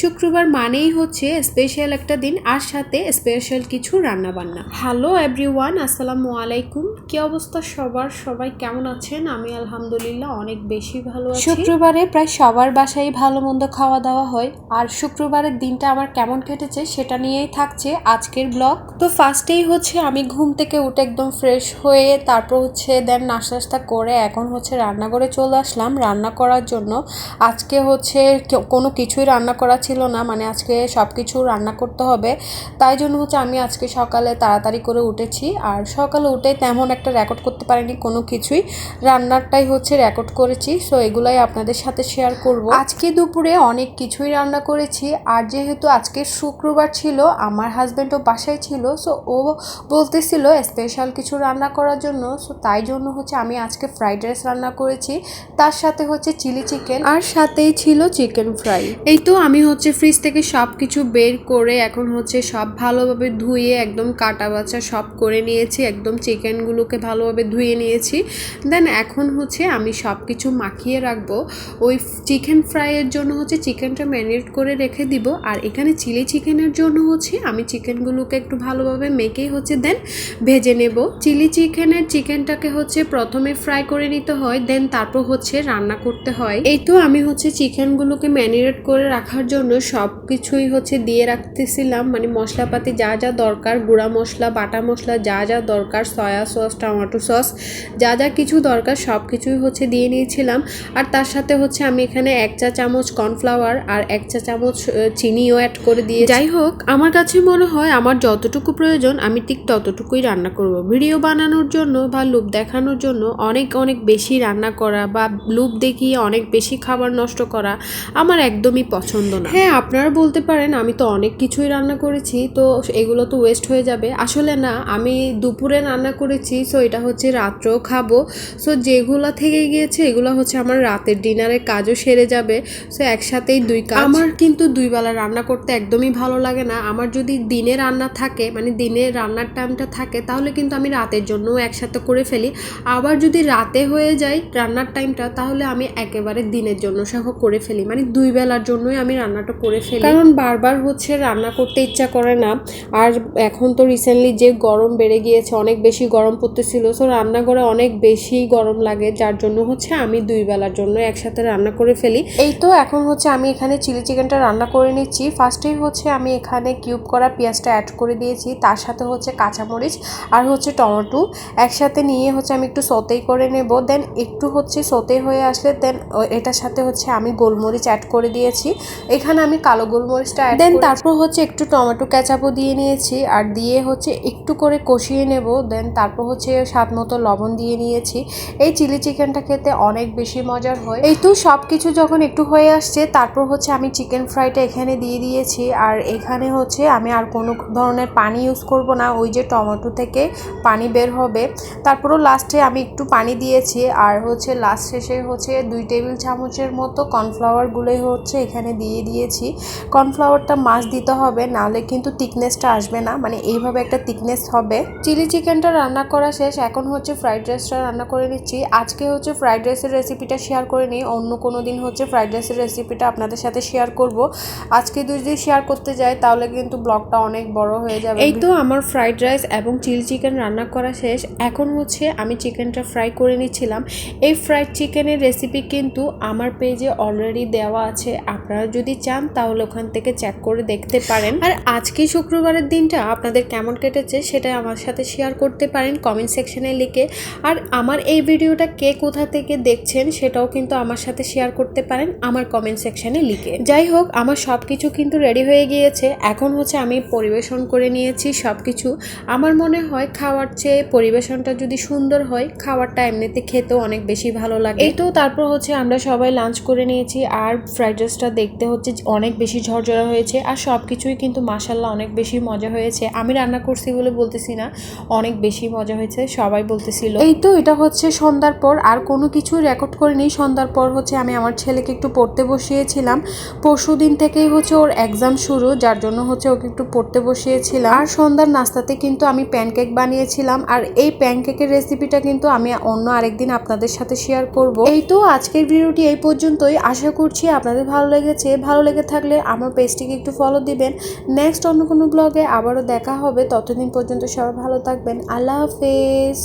শুক্রবার মানেই হচ্ছে স্পেশাল একটা দিন, আর সাথে স্পেশাল কিছু রান্না বান্না। হ্যালো এভরিওয়ান, আসসালামু আলাইকুম। কি অবস্থা সবার? সবাই কেমন আছেন? আমি আলহামদুলিল্লাহ অনেক বেশি ভালো আছি। শুক্রবারে প্রায় সবার বাসায় ভালো মন্দ খাওয়া দাওয়া হয়, আর শুক্রবারের দিনটা আমার কেমন কেটেছে সেটা নিয়েই থাকছে আজকের ব্লগ। তো ফার্স্টেই হচ্ছে আমি ঘুম থেকে উঠে একদম ফ্রেশ হয়ে তারপর হচ্ছে দেন নাস্তা করে এখন হচ্ছে রান্নাঘরে চলে আসলাম রান্না করার জন্য। আজকে হচ্ছে কোনো কিছুই রান্না করা ছিল না, মানে আজকে সব কিছু রান্না করতে হবে, তাই জন্য হচ্ছে আমি আজকে সকালে তাড়াতাড়ি করে উঠেছি। আর সকালে উঠে তেমন একটা রেকর্ড করতে পারিনি কোনো কিছুই, রান্নারটাই হচ্ছে রেকর্ড করেছি। সো এগুলাই আপনাদের সাথে শেয়ার করব। আজকে দুপুরে অনেক কিছুই রান্না করেছি, আর যেহেতু আজকে শুক্রবার ছিল আমার হাজব্যান্ডও বাসায় ছিল, সো ও বলতেছিল স্পেশাল কিছু রান্না করার জন্য। সো তাই জন্য হচ্ছে আমি আজকে ফ্রাইড রাইস রান্না করেছি, তার সাথে হচ্ছে চিলি চিকেন, আর সাথেই ছিল চিকেন ফ্রাই। এই তো আমি হচ্ছে ফ্রিজ থেকে সব কিছু বের করে এখন হচ্ছে সব ভালোভাবে ধুয়ে একদম কাটা বাছা সব করে নিয়েছি, একদম চিকেনগুলোকে ভালোভাবে ধুয়ে নিয়েছি। দেন এখন হচ্ছে আমি সব কিছু মাখিয়ে রাখবো। ওই চিকেন ফ্রাইয়ের জন্য হচ্ছে চিকেনটা ম্যারিনেট করে রেখে দিব, আর এখানে চিলি চিকেনের জন্য হচ্ছে আমি চিকেনগুলোকে একটু ভালোভাবে মেখেই হচ্ছে দেন ভেজে নেব। চিলি চিকেনটাকে হচ্ছে প্রথমে ফ্রাই করে নিতে হয়, দেন তারপর হচ্ছে রান্না করতে হয়। এই তো আমি হচ্ছে চিকেনগুলোকে ম্যারিনেট করে রাখার জন্য সব কিছুই হচ্ছে দিয়ে রাখতেছিলাম, মানে মশলাপাতি যা যা দরকার, গুঁড়া মশলা, বাটা মশলা যা যা দরকার, সয়া সস, টমেটো সস যা যা কিছু দরকার সব কিছুই হচ্ছে দিয়ে নিয়েছিলাম। আর তার সাথে হচ্ছে আমি এখানে 1 চা চামচ কর্নফ্লাওয়ার আর 1 চা চামচ চিনিও অ্যাড করে দিয়ে, যাই হোক আমার কাছে মনে হয় আমার যতটুকু প্রয়োজন আমি ঠিক ততটুকুই রান্না করব। ভিডিও বানানোর জন্য বা লুপ দেখানোর জন্য অনেক বেশি রান্না করা বা লুপ দেখিয়ে অনেক বেশি খাবার নষ্ট করা আমার একদমই পছন্দ না। হ্যাঁ, আপনারা বলতে পারেন আমি তো অনেক কিছুই রান্না করেছি, তো এগুলো তো ওয়েস্ট হয়ে যাবে। আসলে না, আমি দুপুরে রান্না করেছি, সো এটা হচ্ছে রাত্রেও খাবো। সো যেগুলো থেকে গিয়েছে এগুলো হচ্ছে আমার রাতের ডিনারের কাজও সেরে যাবে। সো একসাথেই দুই কাজ। আমার কিন্তু দুই বেলা রান্না করতে একদমই ভালো লাগে না। আমার যদি দিনে রান্না থাকে, মানে দিনে রান্নার টাইমটা থাকে, তাহলে কিন্তু আমি রাতের জন্যও একসাথে করে ফেলি। আবার যদি রাতে হয়ে যায় রান্নার টাইমটা, তাহলে আমি একেবারে দিনের জন্য সহ করে ফেলি, মানে দুই বেলার জন্যই আমি রান্নাটা করে ফেলি, কারণ বারবার হচ্ছে রান্না করতে ইচ্ছা করে না। আর এখন তো রিসেন্টলি যে গরম বেড়ে গিয়েছে, অনেক বেশি গরম পড়তেছিল, সো রান্নাঘরে অনেক বেশি গরম লাগে, যার জন্য হচ্ছে আমি দুই বেলার জন্য একসাথে রান্না করে ফেলি। এই তো এখন হচ্ছে আমি এখানে চিলি চিকেনটা রান্না করে নিচ্ছি। ফার্স্টেই হচ্ছে আমি এখানে কিউব করা পেঁয়াজটা অ্যাড করে দিয়েছি, তার সাথে হচ্ছে কাঁচামরিচ আর হচ্ছে টমেটো একসাথে নিয়ে হচ্ছে আমি একটু সতেই করে নেব। দেন একটু হচ্ছে সতে হয়ে আসলে দেন এটার সাথে হচ্ছে আমি গোলমরিচ অ্যাড করে দিয়েছি, এখানে আমি কালো গোলমরিচটা অ্যাড, দেন তারপর হচ্ছে একটু টমেটো কেচাপও দিয়ে নিয়েছি, আর দিয়ে হচ্ছে একটু করে কষিয়ে নেব। দেন তারপর হচ্ছে স্বাদ মতো লবণ দিয়ে নিয়েছি। এই চিলি চিকেনটা খেতে অনেক বেশি মজার হয়। এই তো সব কিছু যখন একটু হয়ে আসছে, তারপর হচ্ছে আমি চিকেন ফ্রাইটা এখানে দিয়ে দিয়েছি, আর এখানে হচ্ছে আমি আর কোনো ধরনের পানি ইউজ করব না, ওই যে টমেটো থেকে পানি বের হবে। তারপরও লাস্টে আমি একটু পানি দিয়েছি, আর হচ্ছে লাস্ট শেষে হচ্ছে 2 টেবিল চামচের মতো কর্নফ্লাওয়ারগুলোই হচ্ছে এখানে দিয়ে দিয়েছি। কর্নফ্লাওয়ারটা মাস্ট দিতে হবে, নাহলে কিন্তু থিকনেসটা আসবে না, মানে এইভাবে একটা থিকনেস হবে। চিলি চিকেনটা রান্না করা শেষ, এখন হচ্ছে ফ্রাইড রাইসটা রান্না করে নিচ্ছি। আজকে হচ্ছে ফ্রাইড রাইসের রেসিপিটা শেয়ার করে নিই, অন্য কোনো দিন হচ্ছে ফ্রাইড রাইসের রেসিপিটা আপনাদের সাথে শেয়ার করব। আজকে যদি শেয়ার করতে যাই তাহলে কিন্তু ব্লগটা অনেক বড় হয়ে যাবে। এই তো আমার ফ্রাইড রাইস এবং চিলি চিকেন রান্না করা শেষ, এখন হচ্ছে আমি চিকেনটা ফ্রাই করে নিচ্ছিলাম। এই ফ্রাইড চিকেনের রেসিপি কিন্তু আমার পেজে অলরেডি দেওয়া আছে, আপনারা যদি চান তাহলে ওখান থেকে চেক করে দেখতে পারেন। আর আজকে শুক্রবারের দিনটা আপনাদের কেমন কেটেছে সেটা আমার সাথে শেয়ার করতে পারেন কমেন্ট সেকশনে লিখে। আর আমার এই ভিডিওটা কে কোথা থেকে দেখছেন সেটাও কিন্তু আমার সাথে শেয়ার করতে পারেন আমার কমেন্ট সেকশনে লিখে। যাই হোক, আমার সব কিছু কিন্তু রেডি হয়ে গিয়েছে, এখন হচ্ছে আমি পরিবেশন করে নিয়েছি সব কিছু। আমার মনে হয় খাওয়ার চেয়ে পরিবেশনটা যদি সুন্দর হয়, খাবারটা এমনিতে খেতেও অনেক বেশি ভালো লাগে। এই তো তারপর হচ্ছে আমরা সবাই লাঞ্চ করে নিয়েছি, আর ফ্রাইড রাইসটা দেখতে হচ্ছে অনেক বেশি ঝরঝরা হয়েছে, আর সব কিছুই কিন্তু মাশাআল্লাহ অনেক বেশি মজা হয়েছে। আমি রান্না করছি বলে বলতেছি না, অনেক বেশি মজা হয়েছে, সবাই বলতেছিল। এই তো এটা হচ্ছে সন্ধ্যার পর, আর কোনো কিছু রেকর্ড করিনি। সন্ধ্যার পর হচ্ছে আমি আমার ছেলেকে একটু পড়তে বসিয়েছিলাম, পরশু দিন থেকেই হচ্ছে ওর এক্সাম শুরু, যার জন্য হচ্ছে ওকে একটু পড়তে বসিয়েছিলাম। আর সন্ধ্যার নাস্তাতে কিন্তু আমি প্যানকেক বানিয়েছিলাম, আর এই প্যানকেকের রেসিপিটা কিন্তু আমি অন্য আরেকদিন আপনাদের সাথে শেয়ার করব। এই তো আজকের ভিডিওটি এই পর্যন্তই, আশা করছি আপনাদের ভালো লেগেছে। ভালো লেগে থাকলে আমার পেজটিকে একটু ফলো দিবেন। নেক্সট অন্য কোনো ব্লগে আবারও দেখা হবে, ততদিন পর্যন্ত সবাই ভালো থাকবেন। আল্লাহ হাফেজ।